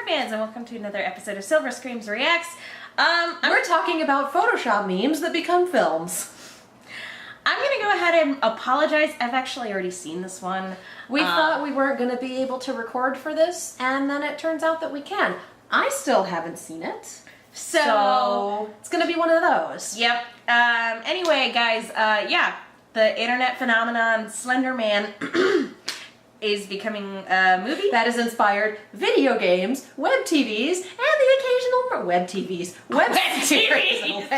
fans, and welcome to another episode of Silver Screams Reacts. We're talking about Photoshop memes that become films. I'm gonna go ahead and apologize. I've actually already seen this one. We thought we weren't going to be able to record for this, and then it turns out that we can. I still haven't seen it. So it's going to be one of those. Yep. Anyway, guys, yeah, the internet phenomenon Slender Man is becoming a movie that has inspired video games, web TVs, and the occasional web TVs. Web TVs.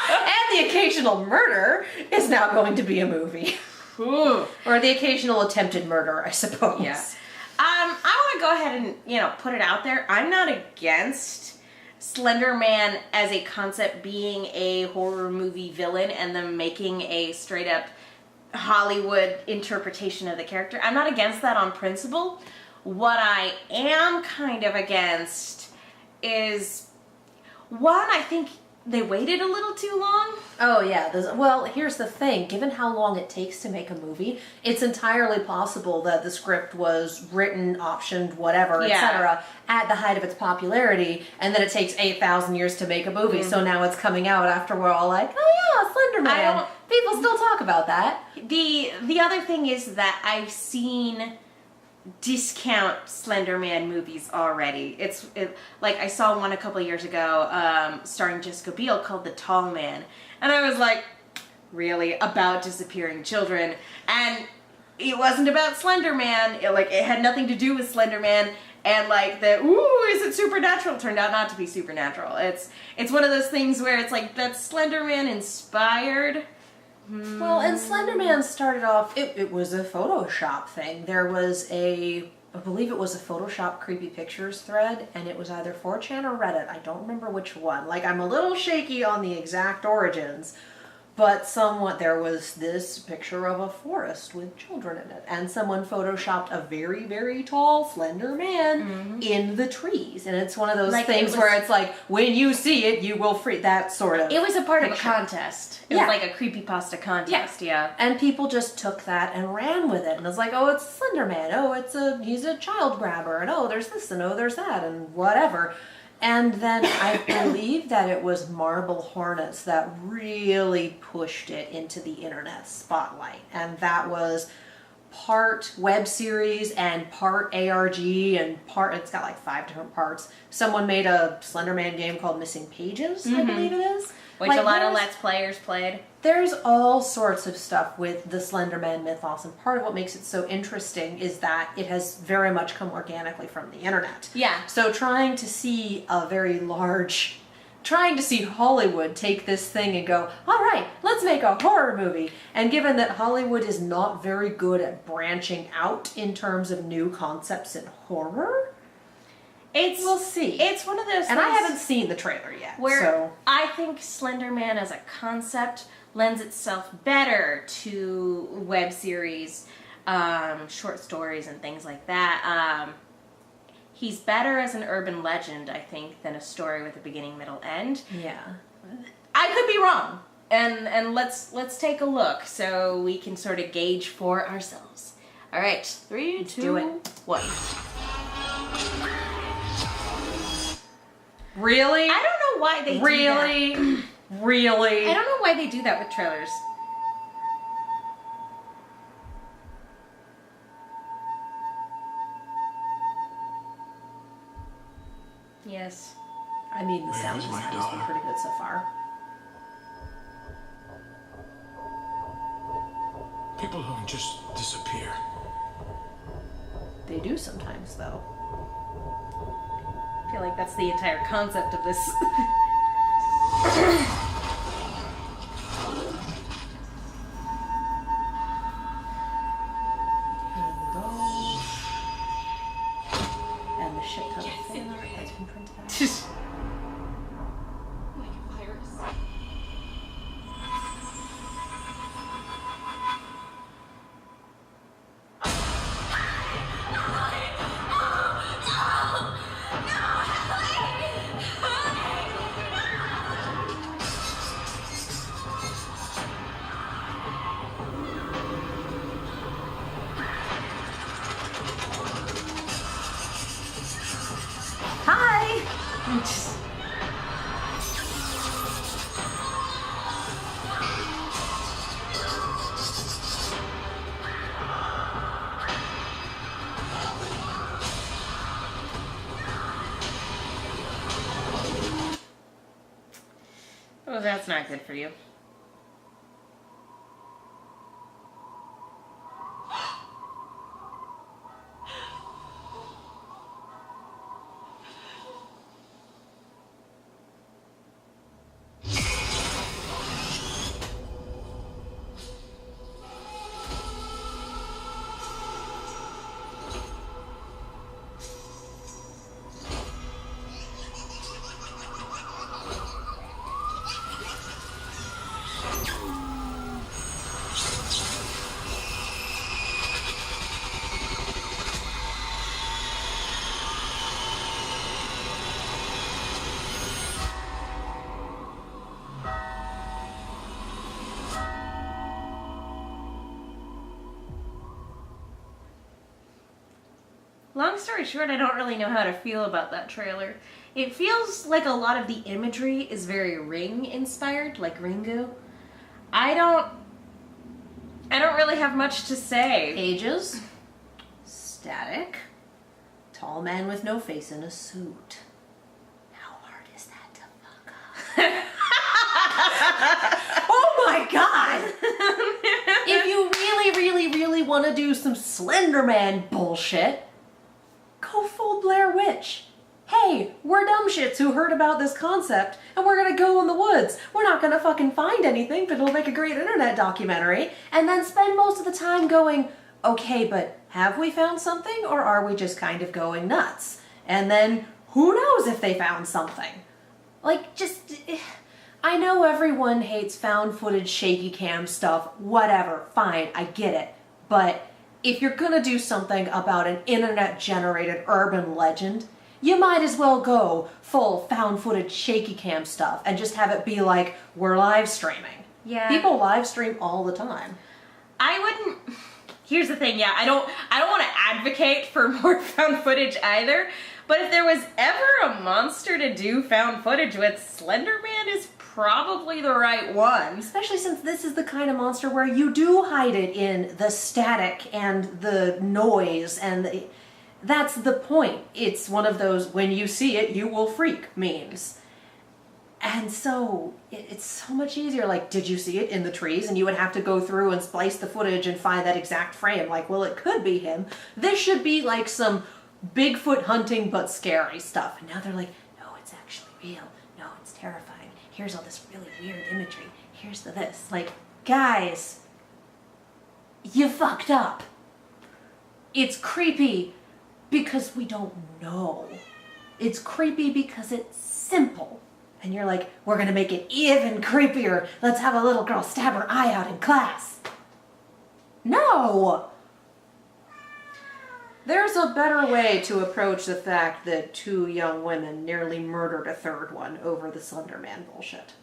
And the occasional murder is now going to be a movie. Ooh. Or the occasional attempted murder, I suppose. Yeah. I want to go ahead and, put it out there. I'm not against Slender Man as a concept being a horror movie villain and them making a straight up Hollywood interpretation of the character. I'm not against that on principle. What I am kind of against is, one, I think they waited a little too long. Oh yeah, well here's the thing, given how long it takes to make a movie, it's entirely possible that the script was written, optioned, whatever, etc. at the height of its popularity, and then it takes 8,000 years to make a movie, so now it's coming out after we're all like, oh yeah, Slender Man. People still talk about that. The other thing is that I've seen discount Slender Man movies already. Like I saw one a couple years ago starring Jessica Biel called The Tall Man, and I was like, really, about disappearing children? And it wasn't about Slender Man. It had nothing to do with Slender Man, and like the is it supernatural turned out not to be supernatural. It's one of those things where it's like, that's Slender Man inspired. Well, and Slender Man started off, it was a Photoshop thing. There was I believe it was a Photoshop Creepy Pictures thread, and it was either 4chan or Reddit. I don't remember which one. Like, I'm a little shaky on the exact origins, but there was this picture of a forest with children in it, and someone Photoshopped a very, very tall Slender Man in the trees. And it's one of those things where it's like, when you see it, you will freak, that sort of It was a part picture. of a contest. It was like a creepypasta contest, yeah. And people just took that and ran with it. And it's like, oh, it's Slender Man. Oh, he's a child grabber. And oh, there's this and oh, there's that and whatever. And then I believe that it was Marble Hornets that really pushed it into the internet spotlight. And that was part web series and part ARG and it's got like 5 different parts. Someone made a Slender Man game called Missing Pages, I believe it is. Which a lot of Let's Players played. There's all sorts of stuff with the Slender Man mythos, and part of what makes it so interesting is that it has very much come organically from the internet. Yeah. So trying to see Hollywood take this thing and go, all right, let's make a horror movie. And given that Hollywood is not very good at branching out in terms of new concepts in horror, we'll see. It's one of those and things, I haven't seen the trailer yet. Where I think Slender Man as a concept lends itself better to web series, short stories, and things like that. He's better as an urban legend, I think, than a story with a beginning, middle, end. Yeah. I could be wrong. And let's take a look so we can sort of gauge for ourselves. All right, 3, 2, 1. Really? I don't know why they do that. Really? I don't know why they do that with trailers. Yes. I mean, the sound design has been pretty good so far. People don't just disappear. They do sometimes, though. I feel like that's the entire concept of this. And the shit ton of fan art that's been printed out. Like a virus. Oh, that's not good for you. Long story short, I don't really know how to feel about that trailer. It feels like a lot of the imagery is very Ring inspired, like Ringu. I don't really have much to say. Pages, static, tall man with no face in a suit. How hard is that to fuck up? Oh my god! If you really want to do some Slender Man bullshit, go full Blair Witch. Hey, we're dumb shits who heard about this concept and we're gonna go in the woods. We're not gonna fucking find anything, but it'll make a great internet documentary and then spend most of the time going, okay, but have we found something or are we just kind of going nuts? And then who knows if they found something? Like, just, I know everyone hates found footage, shaky cam stuff, whatever, fine, I get it. But if you're gonna do something about an internet generated urban legend, you might as well go full found footage shaky cam stuff and just have it be like, we're live streaming. Yeah. People live stream all the time. I wouldn't. Here's the thing, yeah, I don't want to advocate for more found footage either, but if there was ever a monster to do found footage with, Slender Man is probably the right one. Especially since this is the kind of monster where you do hide it in the static and the noise and that's the point. It's one of those when you see it, you will freak memes. And so it's so much easier. Like, did you see it in the trees? And you would have to go through and splice the footage and find that exact frame. Like, well, it could be him. This should be like some Bigfoot hunting but scary stuff. And now they're like, no, it's actually real. No, it's terrifying. Here's all this really weird imagery. Here's the this. Like, guys, you fucked up. It's creepy because we don't know. It's creepy because it's simple. And you're like, we're gonna make it even creepier. Let's have a little girl stab her eye out in class. No! There's a better way to approach the fact that two young women nearly murdered a third one over the Slender Man bullshit.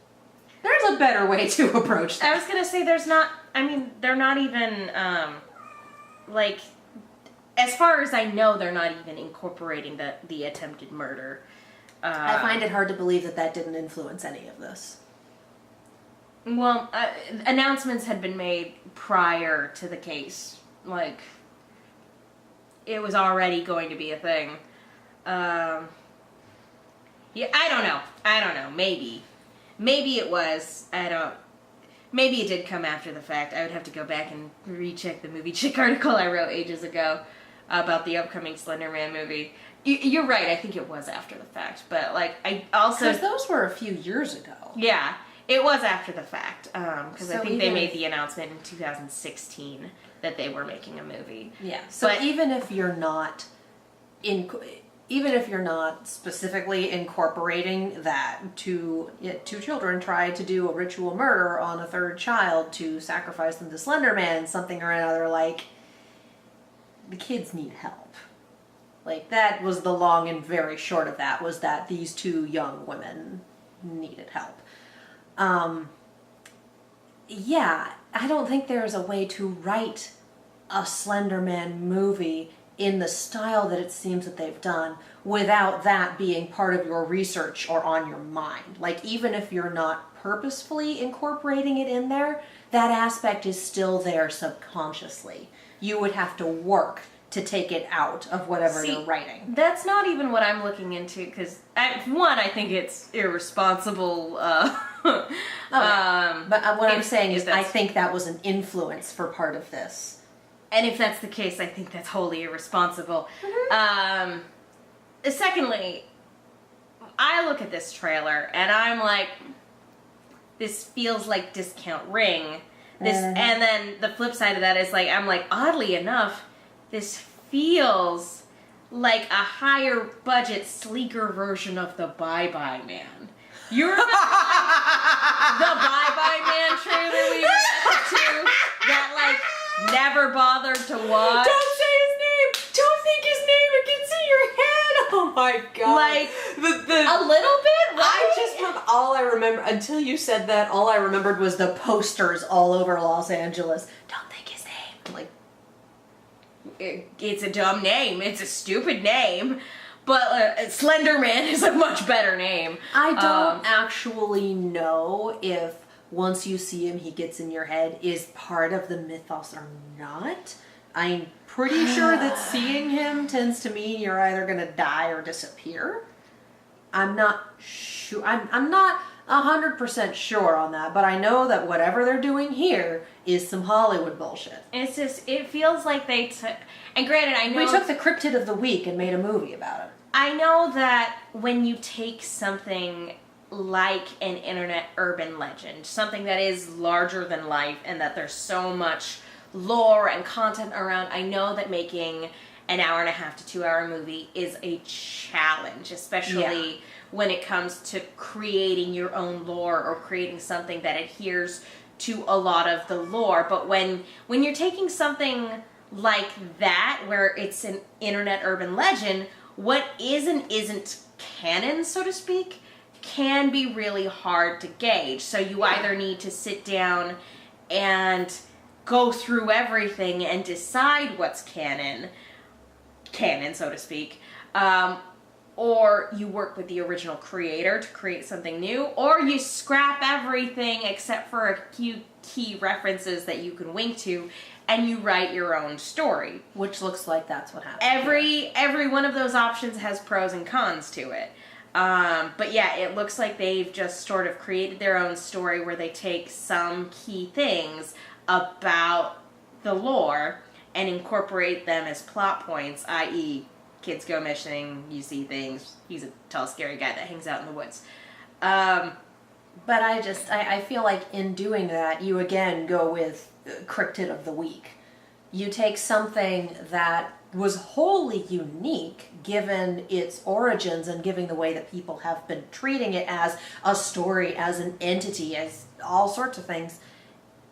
There's a better way to approach that. I was gonna say they're not even, like, as far as I know, they're not even incorporating the attempted murder. I find it hard to believe that didn't influence any of this. Well, announcements had been made prior to the case. Like, it was already going to be a thing. Yeah, I don't know. Maybe it was. Maybe it did come after the fact. I would have to go back and recheck the Movie Chick article I wrote ages ago about the upcoming Slender Man movie. You're right, I think it was after the fact, but like, I also... Because those were a few years ago. Yeah, it was after the fact, because I So think they even made if- the announcement in 2016 that they were making a movie. Yeah, so But- even if you're not specifically incorporating that two children tried to do a ritual murder on a third child to sacrifice them to Slender Man, something or another, like, the kids need help. Like, that was the long and very short of that, was that these two young women needed help. Yeah, I don't think there's a way to write a Slender Man movie in the style that it seems that they've done without that being part of your research or on your mind. Like, even if you're not purposefully incorporating it in there, that aspect is still there subconsciously. You would have to work to take it out of whatever you're writing. That's not even what I'm looking into, because one, I think it's irresponsible. But what I'm saying is I think that was an influence for part of this. And if that's the case, I think that's wholly irresponsible. Secondly, I look at this trailer and I'm like, this feels like Discount Ring. And then the flip side of that is like, I'm like, oddly enough, this feels like a higher budget, sleeker version of the Bye Bye Man. You remember the Bye Bye Man trailer we reacted to that like never bothered to watch? Don't say his name! Don't think his name! I can see your head! Oh my god. Like, the a little bit, right? all I remember, until you said that, all I remembered was the Posters all over Los Angeles. Don't think his name. I'm like, it's a dumb name. It's a stupid name. But Slender Man is a much better name. I don't actually know if once you see him, he gets in your head is part of the mythos or not. I'm pretty sure that seeing him tends to mean you're either going to die or disappear. I'm not sure. I'm not 100% sure on that, but I know that whatever they're doing here is some Hollywood bullshit. It's just, it feels like they took, and granted, I know... We took the cryptid of the week and made a movie about it. I know that when you take something like an internet urban legend, something that is larger than life and that there's so much lore and content around, I know that making an 1.5 to 2 hour movie is a challenge, especially when it comes to creating your own lore or creating something that adheres to a lot of the lore. But when you're taking something like that, where it's an internet urban legend, what is and isn't canon, so to speak, can be really hard to gauge. So you either need to sit down and go through everything and decide what's canon, so to speak, or you work with the original creator to create something new, or you scrap everything except for a few key references that you can wink to, and you write your own story. Which looks like that's what happened. Every one of those options has pros and cons to it. But yeah, it looks like they've just sort of created their own story where they take some key things about the lore and incorporate them as plot points, i.e. kids go missing, you see things, he's a tall scary guy that hangs out in the woods. But I feel like in doing that, you again go with Cryptid of the Week. You take something that was wholly unique given its origins and given the way that people have been treating it as a story, as an entity, as all sorts of things,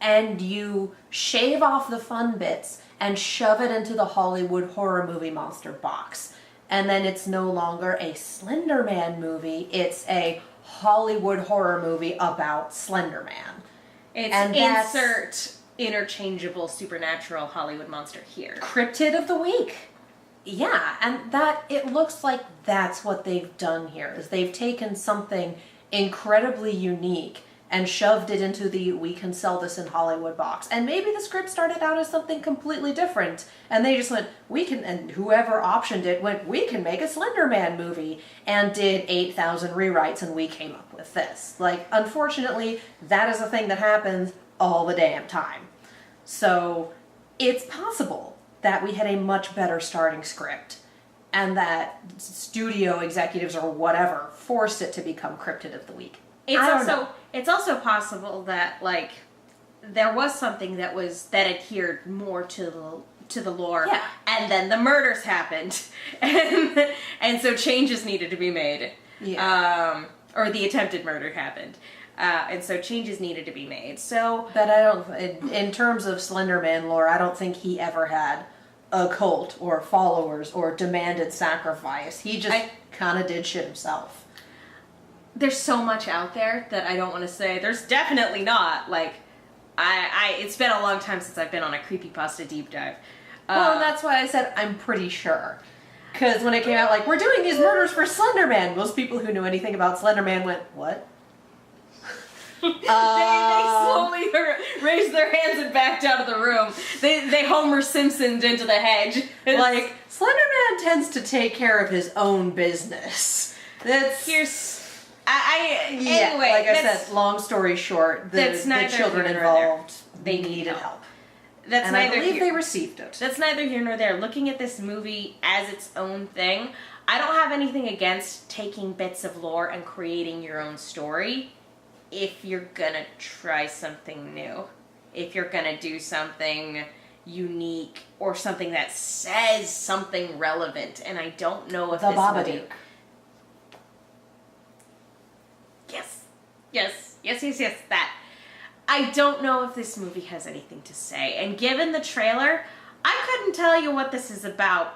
and you shave off the fun bits and shove it into the Hollywood horror movie monster box. And then it's no longer a Slender Man movie, it's a Hollywood horror movie about Slender Man. It's insert interchangeable supernatural Hollywood monster here. Cryptid of the Week. Yeah, and that, it looks like that's what they've done here, is they've taken something incredibly unique and shoved it into the we can sell this in Hollywood box. And maybe the script started out as something completely different, and they just went, we can, and whoever optioned it went, we can make a Slender Man movie, and did 8,000 rewrites, and we came up with this. Like, unfortunately, that is a thing that happens all the damn time. So, it's possible that we had a much better starting script, and that studio executives or whatever forced it to become Cryptid of the Week. It's also possible that, like, there was something that adhered more to the lore, and then the murders happened, and so changes needed to be made, or the attempted murder happened, and so changes needed to be made. So, but I don't, in terms of Slender Man lore, I don't think he ever had a cult or followers or demanded sacrifice. He just kind of did shit himself. There's so much out there that I don't want to say. There's definitely not. Like, it's been a long time since I've been on a creepypasta deep dive. Well, that's why I said I'm pretty sure. Because when it came out, like, we're doing these murders for Slender Man, most people who knew anything about Slender Man went, what? They slowly raised their hands and backed out of the room. They Homer Simpsoned into the hedge. Like, Slender Man tends to take care of his own business. That's... Anyway, like I said, long story short, the children involved, they needed help. That's and neither I believe here. they received it. That's neither here nor there. Looking at this movie as its own thing, I don't have anything against taking bits of lore and creating your own story if you're gonna try something new. If you're gonna do something unique or something that says something relevant. And I don't know if The this Babadook. movie... Yes, that. I don't know if this movie has anything to say. And given the trailer, I couldn't tell you what this is about.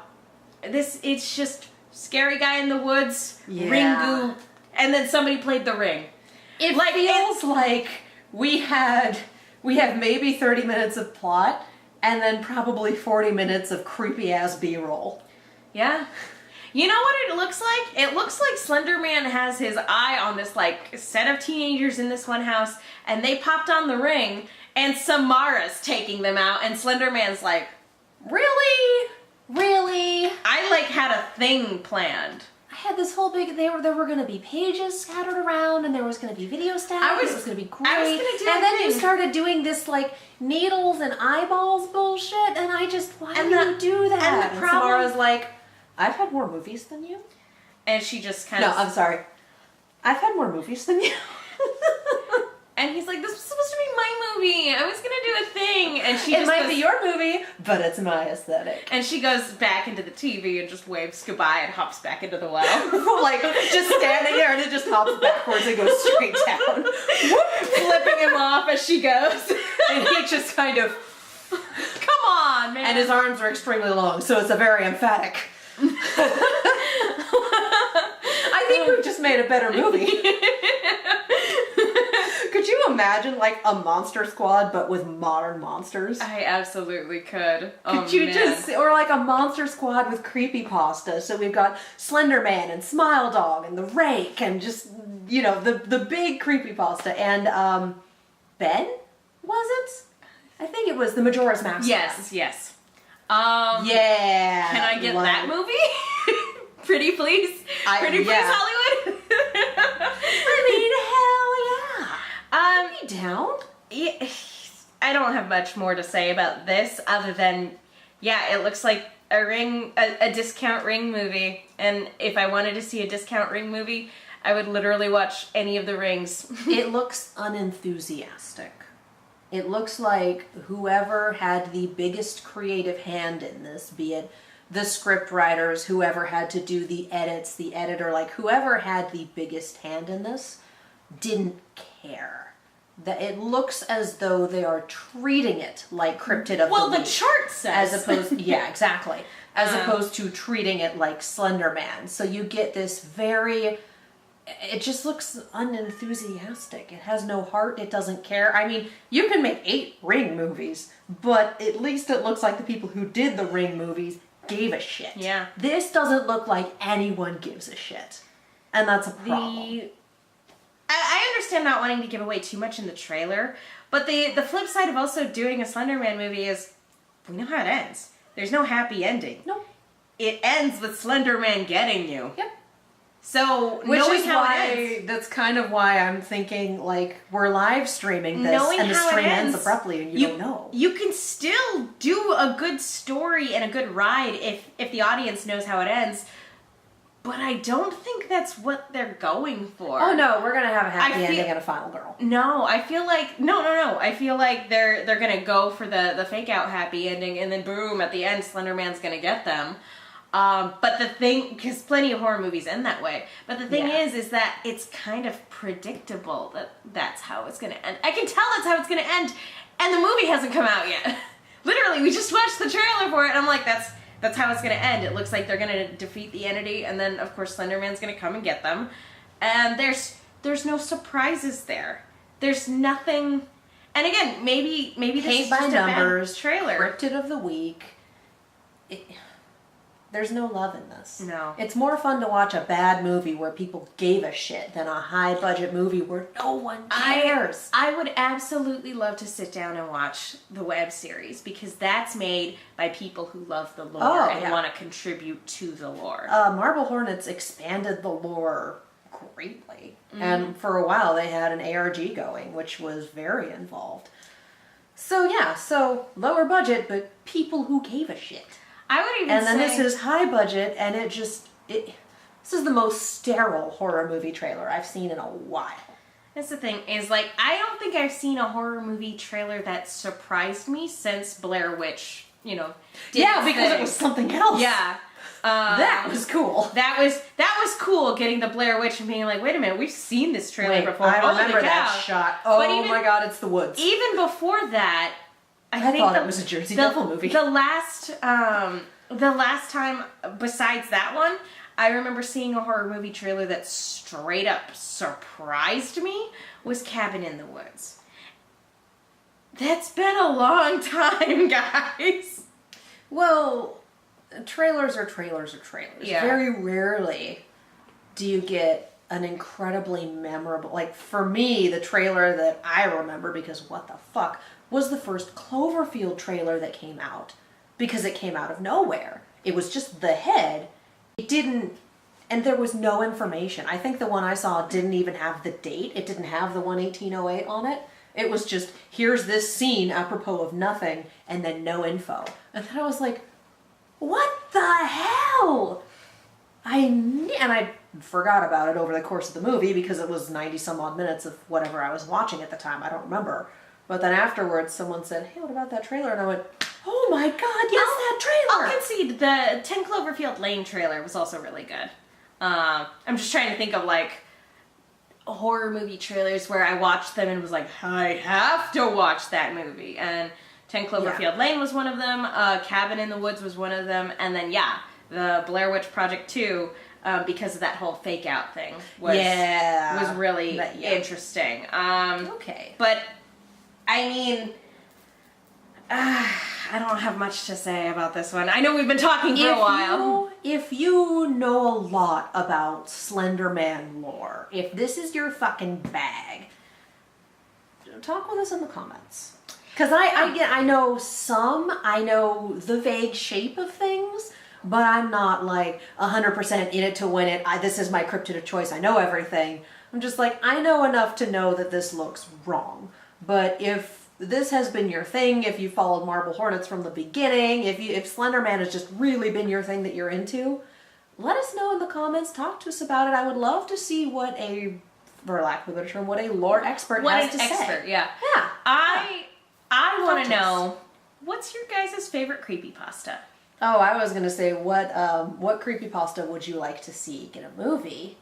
It's just scary guy in the woods, Ringu, and then somebody played the ring. It feels like we have maybe 30 minutes of plot and then probably 40 minutes of creepy ass B-roll. Yeah. You know what it looks like? It looks like Slender Man has his eye on this, like, set of teenagers in this one house, and they popped on the ring, and Samara's taking them out, and Slender Man's like, really? Really? I, like, had a thing planned. I had this whole big, there were going to be pages scattered around, and there was going to be video static, it was going to be great. I was gonna do and then you thing. started doing this, like, needles and eyeballs bullshit, and I just, why do you do that? And the problem... Samara's like, I've had more movies than you. And she just kind No, of... I'm sorry. I've had more movies than you. And he's like, this was supposed to be my movie. I was going to do a thing. And she It just might goes, be your movie, but it's my aesthetic. And she goes back into the TV and just waves goodbye and hops back into the well. Like, just standing there and it just hops backwards and goes straight down. Flipping him off as she goes. And he just kind of... Come on, man. And his arms are extremely long, so it's a very emphatic... I think we've just made a better movie. Could you imagine, like, a monster squad, but with modern monsters? I absolutely could. Could you just, or like a monster squad with creepypasta. So we've got Slender Man and Smile Dog and the Rake and just, you know, the big creepypasta. And Ben, was it? I think it was the Majora's Mask. Yes. Yeah. Can I get that movie? Pretty please? Pretty please, Hollywood? I mean, hell yeah. Be down. Yeah, I don't have much more to say about this other than, yeah, it looks like a discount Ring movie. And if I wanted to see a discount Ring movie, I would literally watch any of the Rings. It looks unenthusiastic. It looks like whoever had the biggest creative hand in this, be it the script writers, whoever had to do the edits, the editor, like whoever had the biggest hand in this, didn't care. That it looks as though they are treating it like Cryptid of the Week. Well, the chart says. As opposed, yeah, exactly. As opposed to treating it like Slender Man. So you get this very... It just looks unenthusiastic. It has no heart. It doesn't care. I mean, you can make 8 Ring movies, but at least it looks like the people who did the Ring movies gave a shit. Yeah. This doesn't look like anyone gives a shit. And that's a problem. I understand not wanting to give away too much in the trailer, but the flip side of also doing a Slender Man movie is, we know how it ends. There's no happy ending. Nope. It ends with Slender Man getting you. Yep. So, Which knowing is how why, it ends... that's kind of why I'm thinking, like, we're live streaming this, Knowing and the how it stream ends ends, abruptly, and you don't know. You can still do a good story and a good ride if the audience knows how it ends, but I don't think that's what they're going for. Oh no, we're gonna have a happy ending and a final girl. No, I feel like no. I feel like they're gonna go for the fake out happy ending, and then boom, at the end, Slender Man's gonna get them. But the thing, because plenty of horror movies end that way. But the thing is that it's kind of predictable that that's how it's gonna end. I can tell that's how it's gonna end, and the movie hasn't come out yet. Literally, we just watched the trailer for it, and I'm like, that's how it's gonna end. It looks like they're gonna defeat the entity, and then of course Slender Man's gonna come and get them. And there's no surprises there. There's nothing. And again, maybe this Paint is by just numbers, a bad trailer. Cryptid of the Week. there's no love in this. No. It's more fun to watch a bad movie where people gave a shit than a high budget movie where no one cares. I would absolutely love to sit down and watch the web series because that's made by people who love the lore and want to contribute to the lore. Marble Hornets expanded the lore greatly. And for a while they had an ARG going, which was very involved. So so lower budget, but people who gave a shit. I would even say... And then this is high budget, and this is the most sterile horror movie trailer I've seen in a while. That's the thing, is like, I don't think I've seen a horror movie trailer that surprised me since Blair Witch, did because it was something else. Yeah. That was cool. That was cool, getting the Blair Witch and being like, wait a minute, we've seen this trailer before. I remember that shot. Oh my god, it's the woods. Even before that, I think thought it was a Jersey Devil movie. The last time besides that one, I remember seeing a horror movie trailer that straight up surprised me was Cabin in the Woods. That's been a long time, guys. Well, trailers are trailers are trailers. Yeah. Very rarely do you get an incredibly memorable, like for me, the trailer that I remember, because what the fuck, was the first Cloverfield trailer that came out, because it came out of nowhere. It was just the head. It didn't, and there was no information. I think the one I saw didn't even have the date. It didn't have the 1808 on it. It was just, here's this scene apropos of nothing, and then no info. And then I was like, what the hell? I forgot about it over the course of the movie because it was 90 some odd minutes of whatever I was watching at the time. I don't remember. But then afterwards, someone said, hey, what about that trailer? And I went, oh my god, yes, that trailer! I'll concede, the 10 Cloverfield Lane trailer was also really good. I'm just trying to think of, like, horror movie trailers where I watched them and was like, I have to watch that movie. And 10 Cloverfield Lane was one of them, Cabin in the Woods was one of them, and then, the Blair Witch Project 2, because of that whole fake out thing, was really interesting. Okay. But, I mean, I don't have much to say about this one. I know we've been talking for a while. If you know a lot about Slender Man lore, if this is your fucking bag, talk with us in the comments. Because I know I know the vague shape of things, but I'm not like 100% in it to win it. This is my cryptid of choice. I know everything. I'm just like, I know enough to know that this looks wrong. But if this has been your thing, if you followed Marble Hornets from the beginning, if Slender Man has just really been your thing that you're into, let us know in the comments. Talk to us about it. I would love to see what for lack of a better term, what a lore expert has to say. Yeah. I want to know, what's your guys' favorite creepypasta? Oh, I was gonna say, what creepypasta would you like to see get a movie,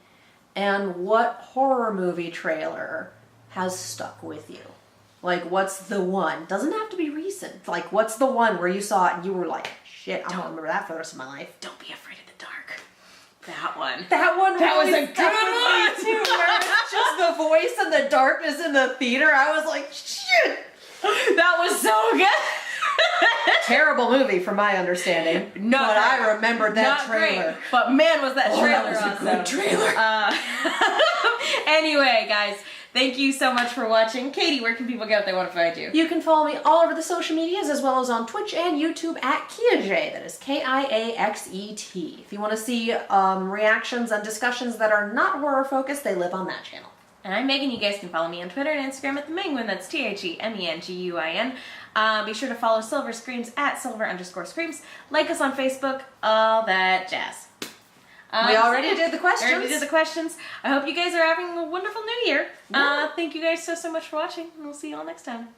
and what horror movie trailer has stuck with you? Like, what's the one? Doesn't have to be recent. Like, what's the one where you saw it and you were like, shit, I'm gonna remember that for the rest of my life. Don't Be Afraid of the Dark. That one. That one that was a good one too. Where it's just the voice and the darkness in the theater. I was like, shit. That was so good. Terrible movie from my understanding. But I remembered that trailer. Great. But man, was that trailer that was a good trailer. Anyway, guys, thank you so much for watching. Katie, where can people go if they want to find you? You can follow me all over the social medias, as well as on Twitch and YouTube at Kiaxet. That is Kiaxet. If you want to see reactions and discussions that are not horror focused, they live on that channel. And I'm Megan. You guys can follow me on Twitter and Instagram at TheMenguin. That's TheMenguin. Be sure to follow Silver Screams at Silver_Screams. Like us on Facebook. All that jazz. We already did the questions. I hope you guys are having a wonderful new year. Thank you guys so much for watching. And we'll see you all next time.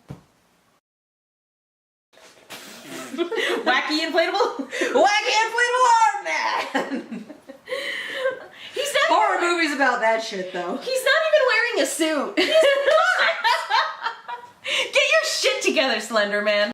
Wacky inflatable arm man! He's not horror movies about that shit, though. He's not even wearing a suit. He's not. Get your shit together, Slender Man.